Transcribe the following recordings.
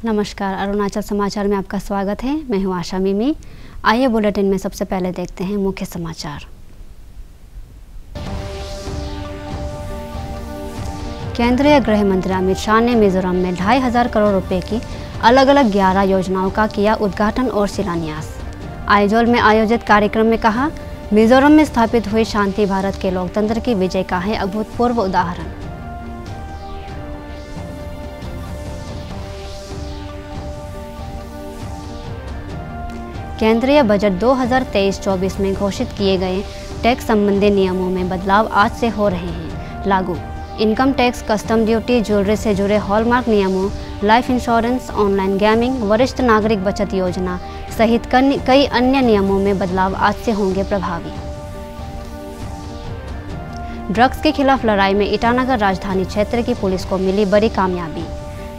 नमस्कार, अरुणाचल समाचार में आपका स्वागत है। मैं हूं आशा मिमी। आइए बुलेटिन में सबसे पहले देखते हैं मुख्य समाचार। केंद्रीय गृह मंत्री अमित शाह ने मिजोरम में 2500 करोड़ रुपए की अलग अलग 11 योजनाओं का किया उद्घाटन और शिलान्यास। आइजोल में आयोजित कार्यक्रम में कहा, मिजोरम में स्थापित हुई शांति भारत के लोकतंत्र की विजय का है अभूतपूर्व उदाहरण। केंद्रीय बजट 2023-24 में घोषित किए गए टैक्स संबंधी नियमों में बदलाव आज से हो रहे हैं लागू। Income tax, custom duty, jewellery से जुड़े हॉलमार्क नियमों, लाइफ इंश्योरेंस, ऑनलाइन गेमिंग, वरिष्ठ नागरिक बचत योजना सहित कई अन्य नियमों में बदलाव आज से होंगे प्रभावी। ड्रग्स के खिलाफ लड़ाई में ईटानगर राजधानी क्षेत्र की पुलिस को मिली बड़ी कामयाबी।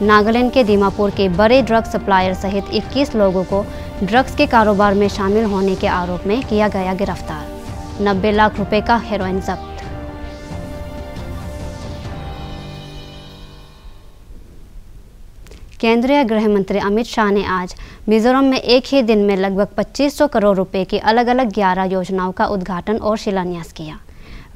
नागालैंड के दीमापुर के बड़े ड्रग सप्लायर सहित 21 लोगों को ड्रग्स के कारोबार में शामिल होने के आरोप में किया गया गिरफ्तार। 90 लाख रुपए का हेरोइन जब्त। केंद्रीय गृह मंत्री अमित शाह ने आज मिजोरम में एक ही दिन में लगभग 2500 करोड़ रुपए की अलग अलग 11 योजनाओं का उद्घाटन और शिलान्यास किया।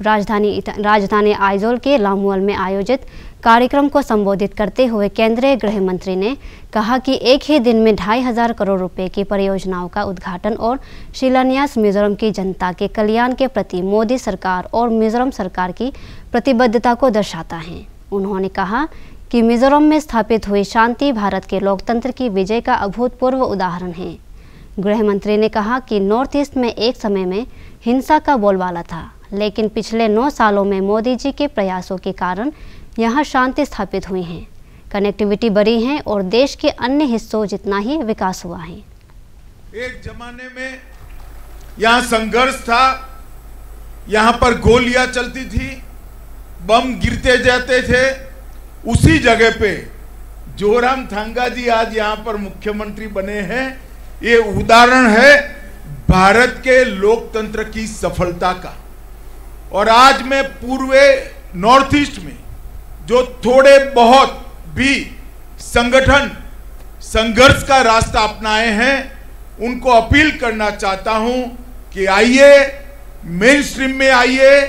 राजधानी आइजोल के लामुअल में आयोजित कार्यक्रम को संबोधित करते हुए केंद्रीय गृह मंत्री ने कहा कि एक ही दिन में 2500 करोड़ रुपए की परियोजनाओं का उद्घाटन और शिलान्यास मिजोरम की जनता के कल्याण के प्रति मोदी सरकार और मिजोरम सरकार की प्रतिबद्धता को दर्शाता है। उन्होंने कहा कि मिजोरम में स्थापित हुई शांति भारत के लोकतंत्र की विजय का अभूतपूर्व उदाहरण है। गृह मंत्री ने कहा कि नॉर्थ ईस्ट में एक समय में हिंसा का बोलबाला था, लेकिन पिछले 9 सालों में मोदी जी के प्रयासों के कारण यहाँ शांति स्थापित हुई है, कनेक्टिविटी बढ़ी है और देश के अन्य हिस्सों जितना ही विकास हुआ है। एक जमाने में यहाँ संघर्ष था, यहाँ पर गोलियां चलती थी, बम गिरते जाते थे। उसी जगह पे जोरामथंगा जी आज यहाँ पर मुख्यमंत्री बने हैं। ये उदाहरण है भारत के लोकतंत्र की सफलता का। और आज मैं पूर्व नॉर्थ ईस्ट में जो थोड़े बहुत भी संगठन संघर्ष का रास्ता अपनाए हैं, उनको अपील करना चाहता हूं कि आइए, मेन स्ट्रीम में आइए,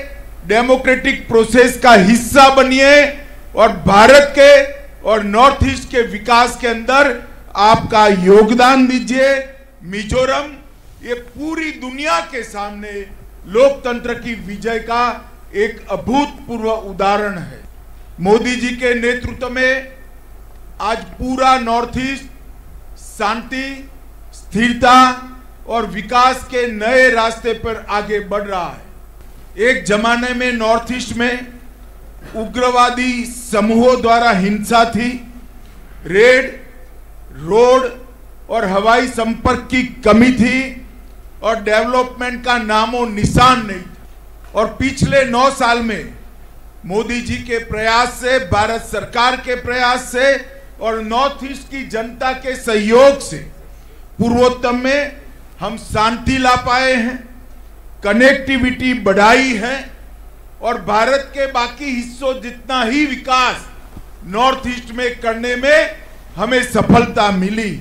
डेमोक्रेटिक प्रोसेस का हिस्सा बनिए और भारत के और नॉर्थ ईस्ट के विकास के अंदर आपका योगदान दीजिए। मिजोरम ये पूरी दुनिया के सामने लोकतंत्र की विजय का एक अभूतपूर्व उदाहरण है। मोदी जी के नेतृत्व में आज पूरा नॉर्थ ईस्ट शांति, स्थिरता और विकास के नए रास्ते पर आगे बढ़ रहा है। एक जमाने में नॉर्थ ईस्ट में उग्रवादी समूहों द्वारा हिंसा थी, रेड, रोड और हवाई संपर्क की कमी थी और डेवलपमेंट का नामो निशान नहीं था। और पिछले 9 साल में मोदी जी के प्रयास से, भारत सरकार के प्रयास से और नॉर्थ ईस्ट की जनता के सहयोग से पूर्वोत्तर में हम शांति ला पाए हैं, कनेक्टिविटी बढ़ाई है और भारत के बाकी हिस्सों जितना ही विकास नॉर्थ ईस्ट में करने में हमें सफलता मिली।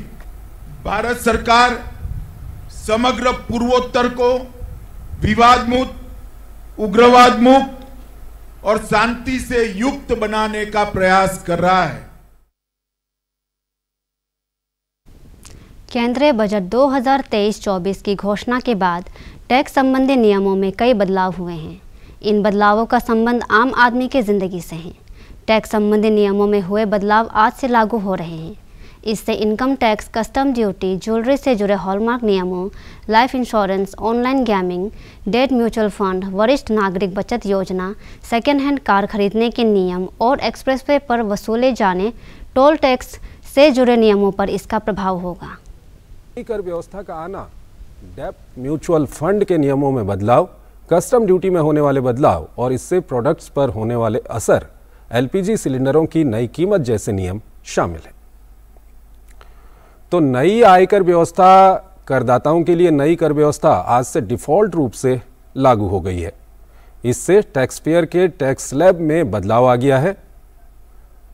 भारत सरकार समग्र पूर्वोत्तर को विवाद मुक्त, उग्रवाद मुक्त और शांति से युक्त बनाने का प्रयास कर रहा है। केंद्रीय बजट 2023-24 की घोषणा के बाद टैक्स संबंधी नियमों में कई बदलाव हुए हैं। इन बदलावों का संबंध आम आदमी की जिंदगी से है। टैक्स संबंधी नियमों में हुए बदलाव आज से लागू हो रहे हैं। इससे income tax, custom duty, jewellery से जुड़े हॉलमार्क नियमों, life insurance, online gaming, debt mutual fund, वरिष्ठ नागरिक बचत योजना, सेकेंड हैंड कार खरीदने के नियम और एक्सप्रेसवे पर वसूले जाने टोल टैक्स से जुड़े नियमों पर इसका प्रभाव होगा। कर व्यवस्था का आना, डेट म्यूचुअल फंड के नियमों में बदलाव, कस्टम ड्यूटी में होने वाले बदलाव और इससे प्रोडक्ट्स पर होने वाले असर, एलपीजी सिलेंडरों की नई कीमत जैसे नियम शामिल हैं। तो नई आयकर व्यवस्था, करदाताओं के लिए नई कर व्यवस्था आज से डिफॉल्ट रूप से लागू हो गई है। इससे टैक्स पेयर के टैक्स स्लैब में बदलाव आ गया है।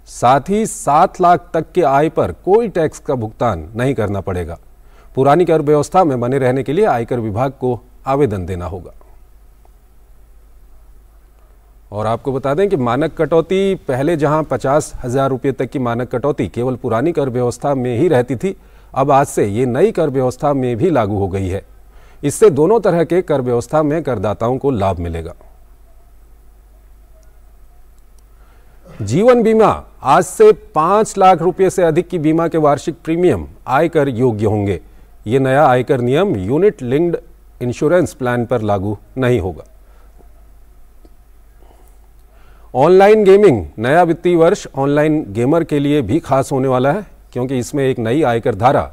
साथ ही 7 लाख तक के आय पर कोई टैक्स का भुगतान नहीं करना पड़ेगा। पुरानी कर व्यवस्था में बने रहने के लिए आयकर विभाग को आवेदन देना होगा। और आपको बता दें कि मानक कटौती पहले जहां 50,000 रुपये तक की मानक कटौती केवल पुरानी कर व्यवस्था में ही रहती थी, अब आज से ये नई कर व्यवस्था में भी लागू हो गई है। इससे दोनों तरह के कर व्यवस्था में करदाताओं को लाभ मिलेगा। जीवन बीमा आज से 5 लाख रुपए से अधिक की बीमा के वार्षिक प्रीमियम आयकर योग्य होंगे। ये नया आयकर नियम यूनिट लिंक्ड इंश्योरेंस प्लान पर लागू नहीं होगा। ऑनलाइन गेमिंग नया वित्तीय वर्ष ऑनलाइन गेमर के लिए भी खास होने वाला है, क्योंकि इसमें एक नई आयकर धारा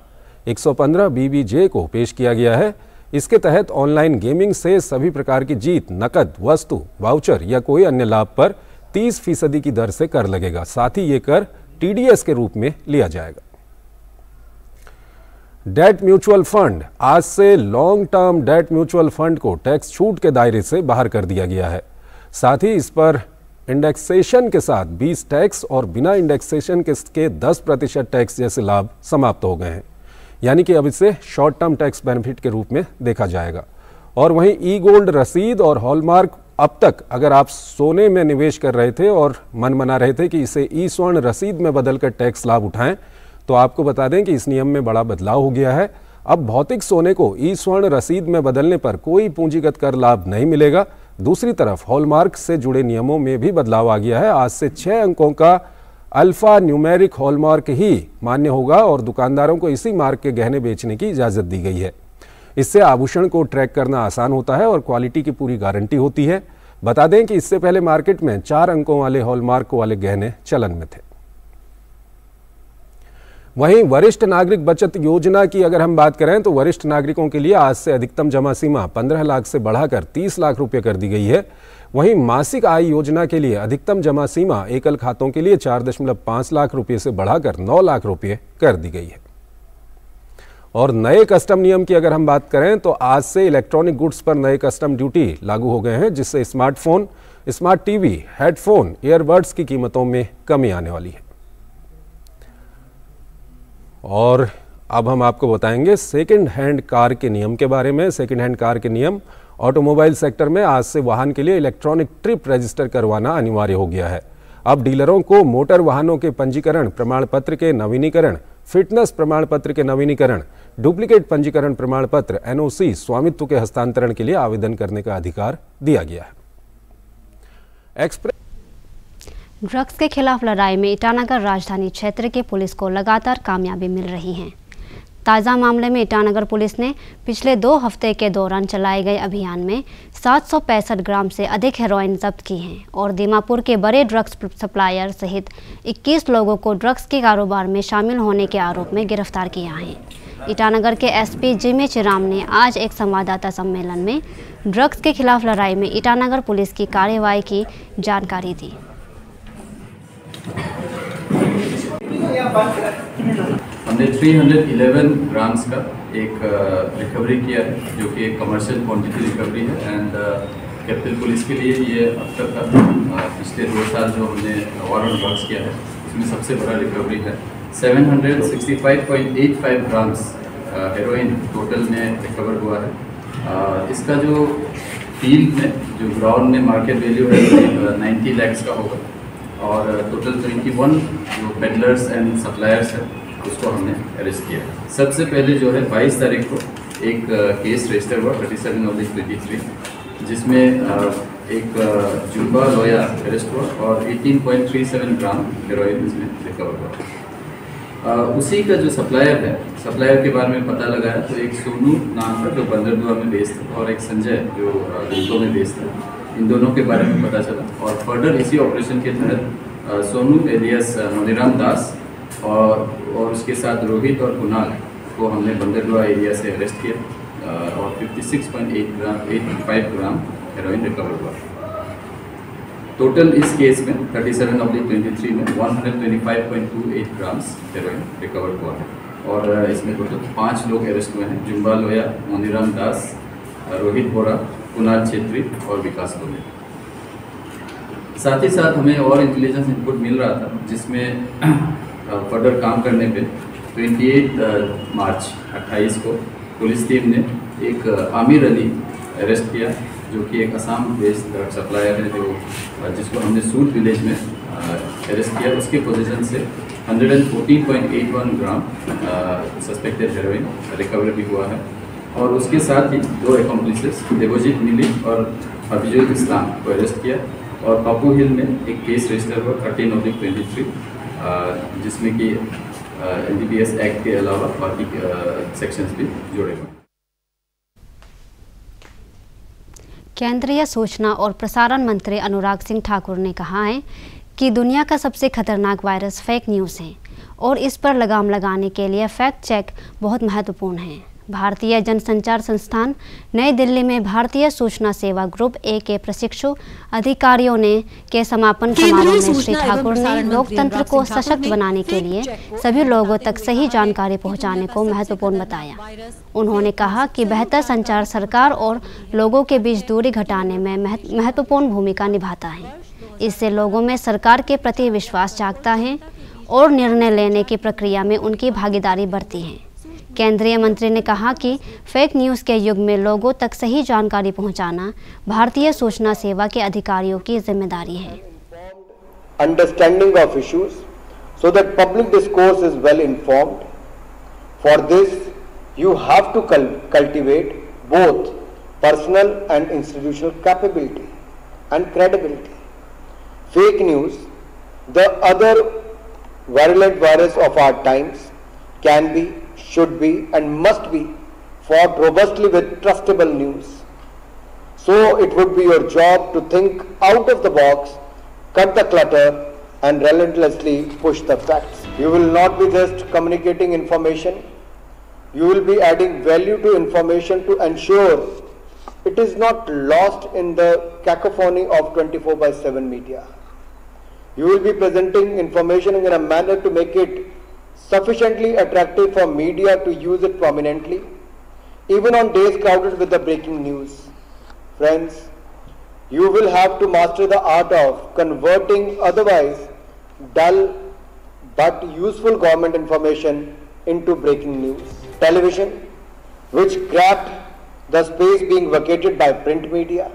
115 BBJ को पेश किया गया है। इसके तहत ऑनलाइन गेमिंग से सभी प्रकार की जीत, नकद, वस्तु, वाउचर या कोई अन्य लाभ पर 30% की दर से कर लगेगा। साथ ही ये कर TDS के रूप में लिया जाएगा। डेट म्यूचुअल फंड आज से long term debt mutual fund को टैक्स छूट के दायरे से बाहर कर दिया गया है। साथ ही इस पर इंडेक्सेशन के साथ 20 टैक्स और बिना इंडेक्सेशन के 10% टैक्स जैसे लाभ समाप्त हो गए हैं। यानी कि अब इसे शॉर्ट टर्म टैक्स बेनिफिट के रूप में देखा जाएगा। और वहीं ई गोल्ड रसीद और हॉलमार्क, अब तक अगर आप सोने में निवेश कर रहे थे और मन बना रहे थे कि इसे ई स्वर्ण रसीद में बदलकर टैक्स लाभ उठाएं, तो आपको बता दें कि इस नियम में बड़ा बदलाव हो गया है। अब भौतिक सोने को ई स्वर्ण रसीद में बदलने पर कोई पूंजीगत कर लाभ नहीं मिलेगा। दूसरी तरफ हॉलमार्क से जुड़े नियमों में भी बदलाव आ गया है। आज से 6 अंकों का अल्फा न्यूमेरिक हॉलमार्क ही मान्य होगा और दुकानदारों को इसी मार्क के गहने बेचने की इजाजत दी गई है। इससे आभूषण को ट्रैक करना आसान होता है और क्वालिटी की पूरी गारंटी होती है। बता दें कि इससे पहले मार्केट में 4 अंकों वाले हॉलमार्क वाले गहने चलन में थे। वहीं वरिष्ठ नागरिक बचत योजना की अगर हम बात करें तो वरिष्ठ नागरिकों के लिए आज से अधिकतम जमा सीमा 15 लाख से बढ़ाकर 30 लाख रुपए कर दी गई है। वहीं मासिक आय योजना के लिए अधिकतम जमा सीमा एकल खातों के लिए 4.5 लाख रुपए से बढ़ाकर 9 लाख रुपए कर दी गई है। और नए कस्टम नियम की अगर हम बात करें तो आज से इलेक्ट्रॉनिक गुड्स पर नए कस्टम ड्यूटी लागू हो गए हैं, जिससे smartphone, smart TV, headphone, earbuds की कीमतों में कमी आने वाली है। और अब हम आपको बताएंगे सेकंड हैंड कार के नियम के बारे में। सेकंड हैंड कार के नियम ऑटोमोबाइल सेक्टर में आज से वाहन के लिए इलेक्ट्रॉनिक ट्रिप रजिस्टर करवाना अनिवार्य हो गया है। अब डीलरों को मोटर वाहनों के पंजीकरण प्रमाण पत्र के नवीनीकरण, फिटनेस प्रमाण पत्र के नवीनीकरण, डुप्लीकेट पंजीकरण प्रमाण पत्र NOC, स्वामित्व के हस्तांतरण के लिए आवेदन करने का अधिकार दिया गया है। ड्रग्स के खिलाफ लड़ाई में ईटानगर राजधानी क्षेत्र के पुलिस को लगातार कामयाबी मिल रही है। ताज़ा मामले में ईटानगर पुलिस ने पिछले 2 हफ्ते के दौरान चलाए गए अभियान में 765 ग्राम से अधिक हेरोइन जब्त की है और दीमापुर के बड़े ड्रग्स सप्लायर सहित 21 लोगों को ड्रग्स के कारोबार में शामिल होने के आरोप में गिरफ्तार किया है। ईटानगर के SP जिमेश राम ने आज एक संवाददाता सम्मेलन में ड्रग्स के खिलाफ लड़ाई में ईटानगर पुलिस की कार्रवाई की जानकारी दी। हमने 311 ग्राम्स का एक रिकवरी किया है, जो कि एक कमर्शियल क्वांटिटी रिकवरी है। एंड कैपिटल पुलिस के लिए ये अब तक का पिछले 2 साल जो हमने वॉर ऑन ड्रग्स किया है उसमें सबसे बड़ा रिकवरी है। 765.85 ग्राम्स हेरोइन टोटल में रिकवर हुआ है। इसका जो फील्ड में जो ग्राउंड में मार्केट वैल्यू है 90 लाख का होगा और टोटल 21 जो पेडलर्स एंड सप्लायर्स हैं उसको हमने अरेस्ट किया। सबसे पहले जो है 22 तारीख को एक केस रजिस्टर हुआ 37/23, जिसमें एक जुम्बा लोया अरेस्ट हुआ और 18.37 ग्राम हेरोइन इसमें रिकवर हुआ। उसी का जो सप्लायर है, सप्लायर के बारे में पता लगा है तो एक सोनू नाम का जो बंदरदुआ में बेस्ड था और एक संजय जो गुंटो में बेस्ड था, इन दोनों के बारे में पता चला। और फर्दर इसी ऑपरेशन के तहत सोनू एलियस मोनीराम दास और उसके साथ रोहित और कुणाल को हमने बंदरदुआ एरिया से अरेस्ट किया और 56.85 ग्राम हेरोइन रिकवर हुआ। टोटल इस केस में 37/23 में 125.28 ग्राम्स हेरोइन रिकवर हुआ है और इसमें टोटल 5 लोग अरेस्ट हुए हैं। जुम्बा लोया, मोनीराम दास, रोहित बोरा, कुणाल छेत्री और विकास बोले। साथ ही साथ हमें और इंटेलिजेंस इनपुट मिल रहा था, जिसमें फर्दर काम करने पे 28 मार्च 28 को पुलिस टीम ने एक आमिर अली अरेस्ट किया, जो कि एक असम बेस्ड ड्रग सप्लायर है, जो जिसको हमने सूट विलेज में अरेस्ट किया। उसके पोजीशन से 114.81 ग्राम सस्पेक्टेड हेरोइन रिकवर भी हुआ है। और उसके साथ ही 2 एक्सम्प्लिसेस देवजीत मिली और हफीजुल इस्लाम को अरेस्ट किया। और पापू हिल में एक केस रजिस्टर हुआ 13/23, जिसमें कि NDPS एक्ट के अलावा बाकी सेक्शंस भी जोड़े हुए। केंद्रीय सूचना और प्रसारण मंत्री अनुराग सिंह ठाकुर ने कहा है कि दुनिया का सबसे खतरनाक वायरस फेक न्यूज़ है और इस पर लगाम लगाने के लिए फैक्ट चेक बहुत महत्वपूर्ण है। भारतीय जनसंचार संस्थान नई दिल्ली में भारतीय सूचना सेवा ग्रुप ए के प्रशिक्षु अधिकारियों ने के समापन समारोह में श्री ठाकुर ने लोकतंत्र को सशक्त बनाने के लिए सभी लोगों तक सही जानकारी पहुंचाने को महत्वपूर्ण बताया। उन्होंने कहा कि बेहतर संचार सरकार और लोगों के बीच दूरी घटाने में महत्वपूर्ण भूमिका निभाता है। इससे लोगों में सरकार के प्रति विश्वास जागता है और निर्णय लेने की प्रक्रिया में उनकी भागीदारी बढ़ती है। केंद्रीय मंत्री ने कहा कि फेक न्यूज़ के युग में लोगों तक सही जानकारी पहुंचाना भारतीय सूचना सेवा के अधिकारियों की जिम्मेदारी है। Understanding of issues so that public discourse is well informed. For this, you have to cultivate both personal and institutional capability and credibility. Fake news, the other virulent virus of our times, can be, should be and must be fought robustly with trustable news. So it would be your job to think out of the box, cut the clutter and relentlessly push the facts. You will not be just communicating information, you will be adding value to information to ensure it is not lost in the cacophony of 24/7 media. You will be presenting information in a manner to make it sufficiently attractive for media to use it prominently, even on days crowded with the breaking news. Friends, you will have to master the art of converting otherwise dull but useful government information into breaking news. Television, which grabbed the space being vacated by print media,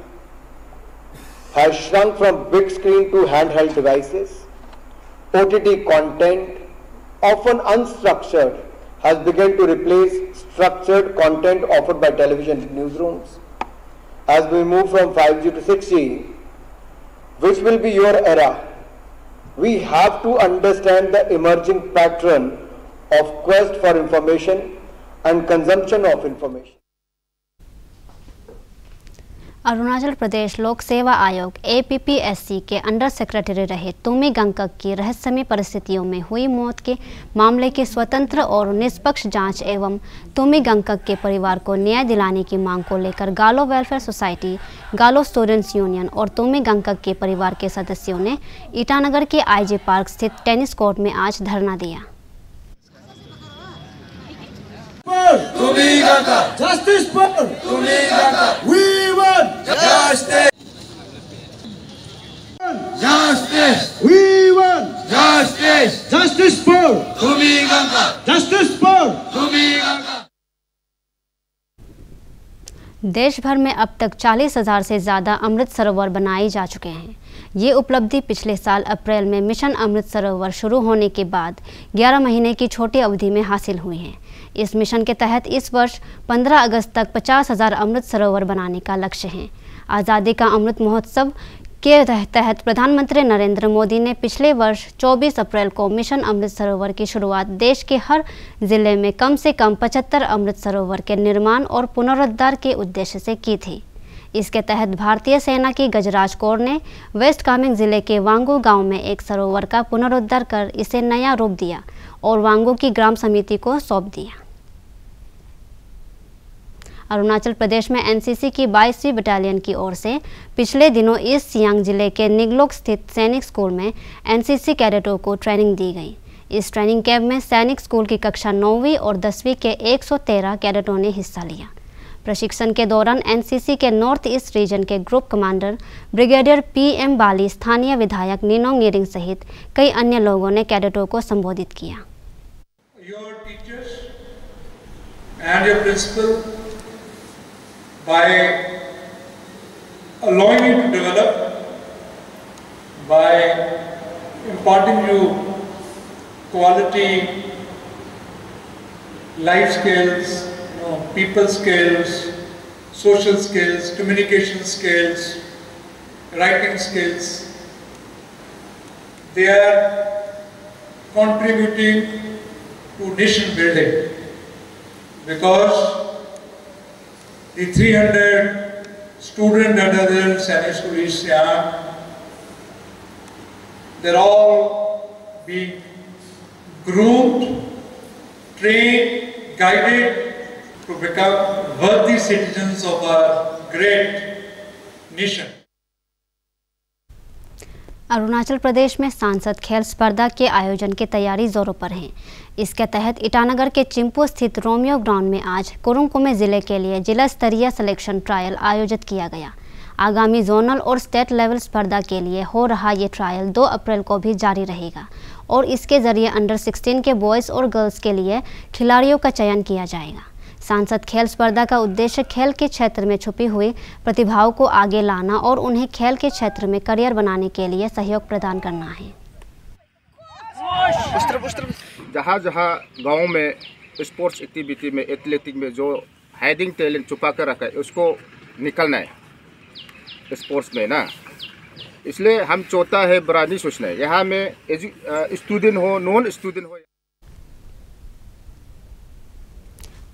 has shrunk from big screen to handheld devices. OTT content, often unstructured, has begun to replace structured content offered by television newsrooms. As we move from 5G to 6G, which will be your era, we have to understand the emerging pattern of quest for information and consumption of information. Arunachal Pradesh लोक सेवा आयोग APPSC के under secretary रहे तुम्मी गंगकक की रहस्यमय परिस्थितियों में हुई मौत के मामले की स्वतंत्र और निष्पक्ष जांच एवं तुम्मी गंगकक के परिवार को न्याय दिलाने की मांग को लेकर गालो वेलफेयर सोसाइटी, गालो स्टूडेंट्स यूनियन और तुम्मी गंगकक के परिवार के सदस्यों ने ईटानगर के IG पार्क स्थित टेनिस कोर्ट में आज धरना दिया। Justice for we want justice. Justice. We want justice. Justice for justice for देश भर में अब तक 40,000 से ज़्यादा अमृत सरोवर बनाए जा चुके हैं। ये उपलब्धि पिछले साल अप्रैल में मिशन अमृत सरोवर शुरू होने के बाद 11 महीने की छोटी अवधि में हासिल हुई है। इस मिशन के तहत इस वर्ष 15 अगस्त तक 50,000 अमृत सरोवर बनाने का लक्ष्य है। आज़ादी का अमृत महोत्सव के तहत प्रधानमंत्री नरेंद्र मोदी ने पिछले वर्ष 24 अप्रैल को मिशन अमृत सरोवर की शुरुआत देश के हर जिले में कम से कम 75 अमृत सरोवर के निर्माण और पुनरुद्धार के उद्देश्य से की थी। इसके तहत भारतीय सेना की गजराज कोर ने वेस्ट कामेंग जिले के वांगू गांव में एक सरोवर का पुनरुद्धार कर इसे नया रूप दिया और वांगू की ग्राम समिति को सौंप दिया। अरुणाचल प्रदेश में एनसीसी की 22वीं बटालियन की ओर से पिछले दिनों ईस्ट सियांग जिले के निगलोक स्थित सैनिक स्कूल में एनसीसी कैडेटों को ट्रेनिंग दी गई। इस ट्रेनिंग कैंप में सैनिक स्कूल की कक्षा 9वीं और 10वीं के 113 कैडेटों ने हिस्सा लिया। प्रशिक्षण के दौरान एनसीसी के नॉर्थ ईस्ट रीजन के ग्रुप कमांडर ब्रिगेडियर पीएम बाली, स्थानीय विधायक निनोंग निरिंग सहित कई अन्य लोगों ने कैडेटों को संबोधित किया। Your teachers and your principal, by allowing you to develop, by imparting you quality life skills, people skills, social skills, communication skills, writing skills. They are contributing to nation building, because the 300 students that are there in Sainik School East Siam, they're all being groomed, trained, guided to become worthy citizens of our great nation. Arunachal Pradesh में सांसद खेल स्पर्धा के आयोजन की तैयारी जोरों पर है। इसके तहत ईटानगर के चिंपू स्थित रोमियो ग्राउंड में आज कुरुंग कुमे जिले के लिए जिला स्तरीय सिलेक्शन ट्रायल आयोजित किया गया। आगामी जोनल और स्टेट लेवल स्पर्धा के लिए हो रहा ये ट्रायल 2 अप्रैल को भी जारी रहेगा और इसके जरिए अंडर 16 के बॉयज़ और गर्ल्स के लिए खिलाड़ियों का चयन किया जाएगा। सांसद खेल स्पर्धा का उद्देश्य खेल के क्षेत्र में छुपी हुई प्रतिभाओं को आगे लाना और उन्हें खेल के क्षेत्र में करियर बनाने के लिए सहयोग प्रदान करना है। जहाँ जहाँ गाँव में स्पोर्ट्स एक्टिविटी में, एथलेटिक में जो हाइडिंग टैलेंट छुपा कर रखा है उसको निकलना है स्पोर्ट्स में ना। इसलिए हम चाहता है बड़ा नहीं सोचना है, यहाँ में स्टूडेंट हो, नॉन स्टूडेंट हो।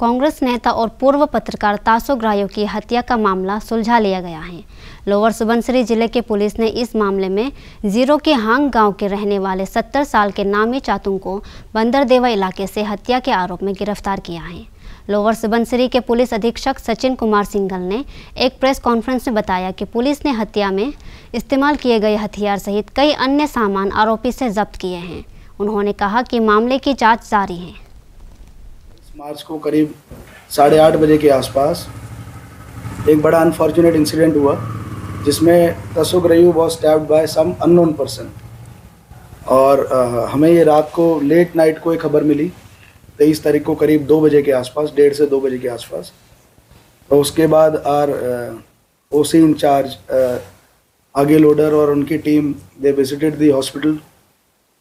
कांग्रेस नेता और पूर्व पत्रकार तासो ग्रायो की हत्या का मामला सुलझा लिया गया है। लोअर सुबनसिरी जिले के पुलिस ने इस मामले में जीरो के हांग गांव के रहने वाले 70 साल के नामी चातुंग को बंदरदेवा इलाके से हत्या के आरोप में गिरफ्तार किया है। लोअर सुबनसिरी के पुलिस अधीक्षक सचिन कुमार सिंघल ने एक प्रेस कॉन्फ्रेंस में बताया कि पुलिस ने हत्या में इस्तेमाल किए गए हथियार सहित कई अन्य सामान आरोपी से जब्त किए हैं। उन्होंने कहा कि मामले की जांच जारी है। मार्च को करीब 8:30 बजे के आसपास एक बड़ा अनफॉर्चुनेट इंसिडेंट हुआ जिसमें Taso Grayo was stabbed by some unknown person और हमें ये रात को लेट नाइट को एक खबर मिली 23 तारीख को करीब 2 बजे के आसपास, 1:30 से 2 बजे के आसपास। तो उसके बाद आर ओसी इंचार्ज आगे लोडर और उनकी team they visited the hospital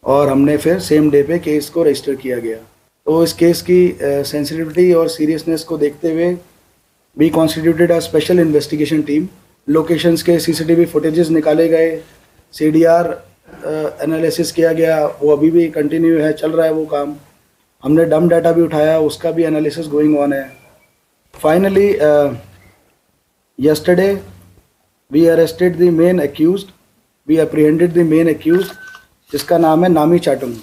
और हमने फिर सेम डे पे केस को रजिस्टर किया गया। तो इस केस की सेंसिटिविटी और सीरियसनेस को देखते हुए we constituted a special investigation team. Locations के सीसीटीवी फुटेजेस निकाले गए, सीडीआर एनालिसिस किया गया, वो अभी भी कंटिन्यू है, चल रहा है वो काम। हमने डम डाटा भी उठाया, उसका भी एनालिसिस गोइंग ऑन है। Finally yesterday we arrested the main accused, we apprehended the main accused जिसका नाम है नामी चाटुंग,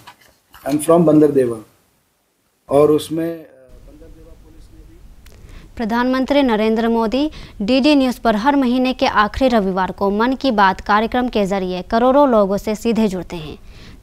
आई एम फ्रॉम बंदरदेवा। और उसमें बंदरदेवा पुलिस ने भी प्रधानमंत्री नरेंद्र मोदी डीडी न्यूज़ पर हर महीने के आखिरी रविवार को मन की बात कार्यक्रम के जरिए करोड़ों लोगों से सीधे जुड़ते हैं।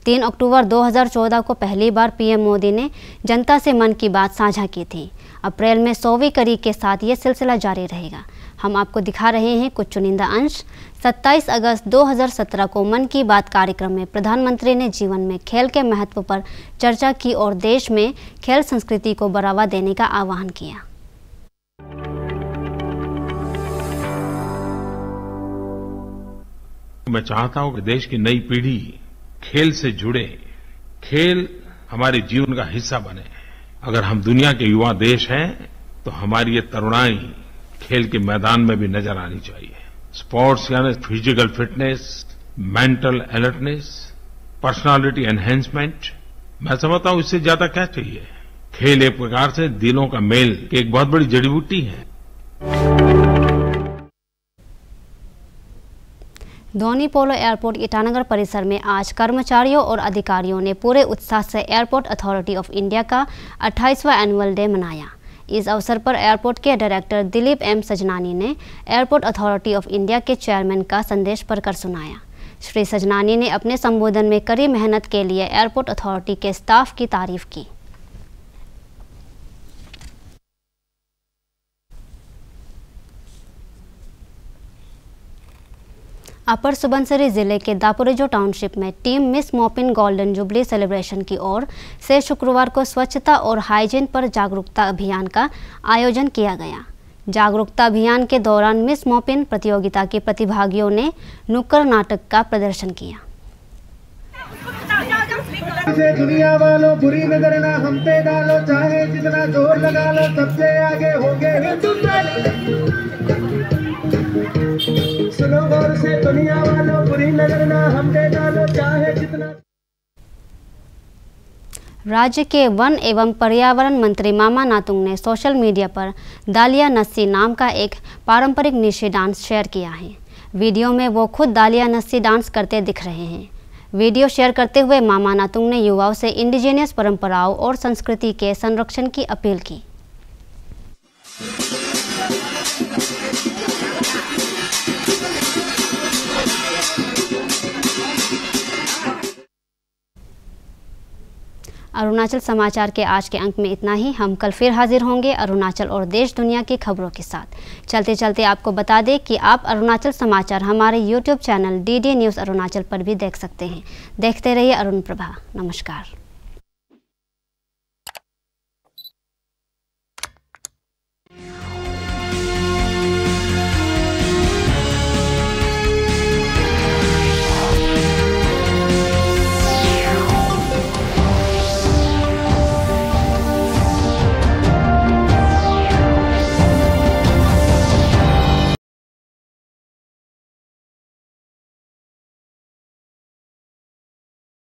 3 अक्टूबर 2014 को पहली बार पीएम मोदी ने जनता से मन की बात साझा की थी। अप्रैल में 100वीं कड़ी के साथ ये सिलसिला जारी रहेगा। हम आपको दिखा रहे हैं कुछ चुनिंदा अंश। 27 अगस्त 2017 को मन की बात कार्यक्रम में प्रधानमंत्री ने जीवन में खेल के महत्व पर चर्चा की और देश में खेल संस्कृति को बढ़ावा देने का आह्वान किया। मैं चाहता हूं कि देश की नई पीढ़ी खेल से जुड़े, खेल हमारे जीवन का हिस्सा बने। अगर हम दुनिया के युवा देश हैं तो हमारी ये तरुणाई खेल के मैदान में भी नजर आनी चाहिए। स्पोर्ट्स यानी physical fitness, mental alertness, personality enhancement, मैं समझता हूं इससे ज्यादा क्या चाहिए। खेल एक प्रकार से दिलों का मेल की एक बहुत बड़ी जड़ी बूटी है। धोनी पोलो एयरपोर्ट ईटानगर परिसर में आज कर्मचारियों और अधिकारियों ने पूरे उत्साह से एयरपोर्ट अथॉरिटी ऑफ इंडिया का 28वां एनुअल डे मनाया। इस अवसर पर एयरपोर्ट के डायरेक्टर दिलीप एम सजनानी ने एयरपोर्ट अथॉरिटी ऑफ इंडिया के चेयरमैन का संदेश पढ़कर सुनाया। श्री सजनानी ने अपने संबोधन में कड़ी मेहनत के लिए एयरपोर्ट अथॉरिटी के स्टाफ की तारीफ की। अपर सुबनसिरी जिले के दापोरिजो टाउनशिप में team miss Mopin golden jubilee celebration की ओर से शुक्रवार को स्वच्छता और हाइजीन पर जागरूकता अभियान का आयोजन किया गया। जागरूकता अभियान के दौरान मिस मोपिन प्रतियोगिता के प्रतिभागियों ने नुक्कड़ नाटक का प्रदर्शन किया। दुनिया वालों बुरी नजर ना हम पे डालो, चाहे जितना जोर लगा लो सबसे आगे होंगे। सुनो गौर से दुनिया वालों बुरी नजर ना हम पे डालो, चाहे जितना। राज्य के वन एवं पर्यावरण मंत्री मामा नातुंग ने सोशल मीडिया पर दालिया नस्सी नाम का एक पारंपरिक निशी डांस शेयर किया है। वीडियो में वो खुद दालिया नस्सी डांस करते दिख रहे हैं। वीडियो शेयर करते हुए मामा नातुंग ने युवाओं से इंडिजिनियस परंपराओं और संस्कृति के संरक्षण की अपील की। अरुणाचल समाचार के आज के अंक में इतना ही। हम कल फिर हाजिर होंगे अरुणाचल और देश दुनिया की खबरों के साथ। चलते चलते आपको बता दें कि आप अरुणाचल समाचार हमारे YouTube channel DD news Arunachal पर भी देख सकते हैं। देखते रहिए अरुण प्रभा। नमस्कार।